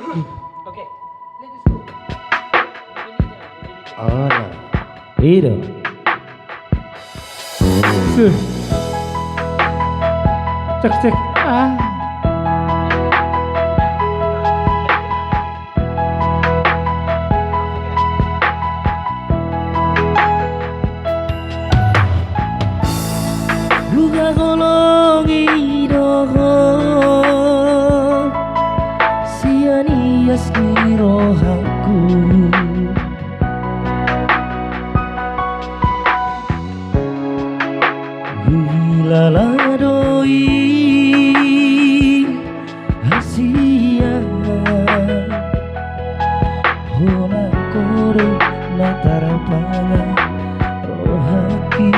Oke, let's go. Oh, no. Itu. Cek cek. Ah. Buka kolongi doho sianias di rohaku Hilala doi hasia Hola kore natara panga rohaki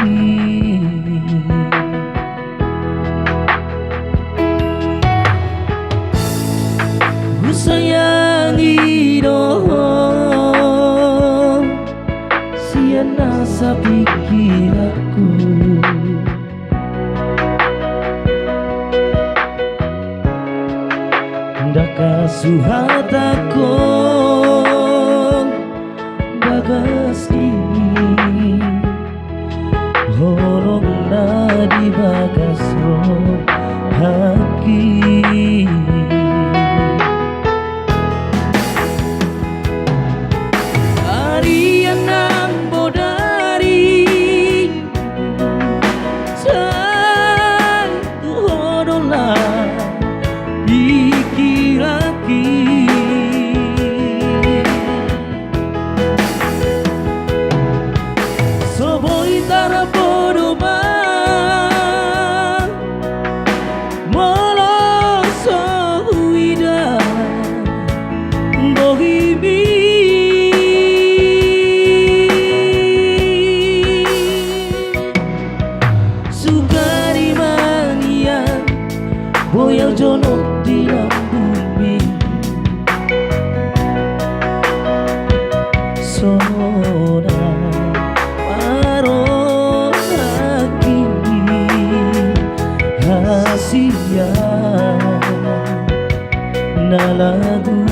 Sayangi doho siana sa pikiranku Daka suhatako bagas ini Holong na di bagas rohaki Boyau jono di bumi Soda Maro lagi Hasia Nalagu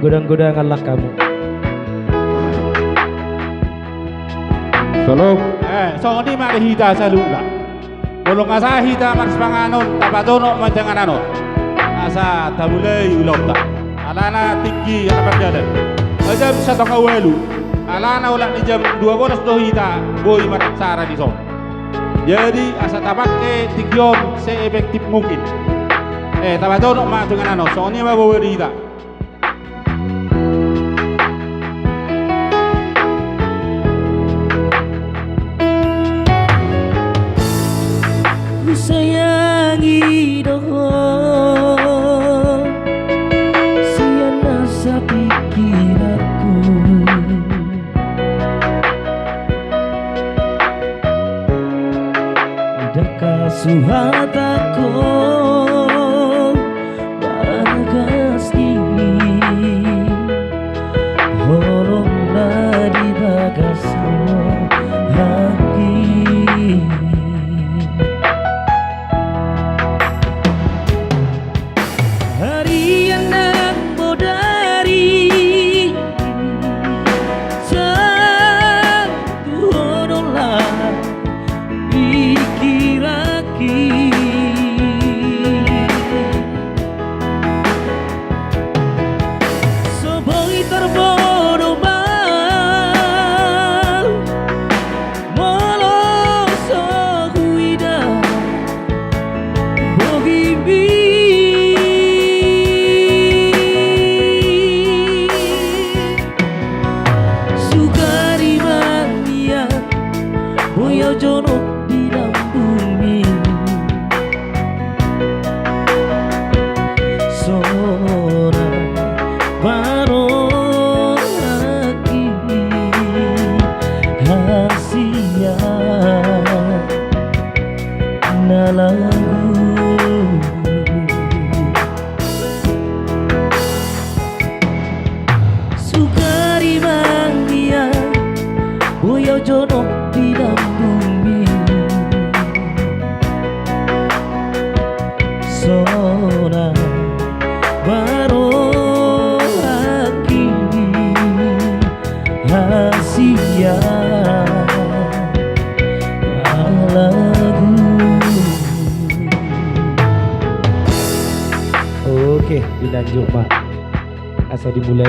Godang-godanganlah kamu. Tolong, so ni mak hita salula. Bolong asa hita mak sepanganon, tapatono manjangan ano. Asa tabulay ulopta. Alana tinggi apa berjalan. Aja bisa tak awelu. Alana ulah ni jam 12 do hita, boy marak sara di son. Jadi asa tapakke tinggion se-efektif mungkin. Tapatono manjangan ano. So ni mak bawa hita. Sayangi doho siana sa pikiranku Daka suhatako bagas ini Holong na di bagas hati jono di bumi Sora baru lagi Hasia lagu. Sukari mangia Buyo jono bidang bumi Sona baro akini Hasia lagu. Oke, dilanjut Mak. Asa dimulai.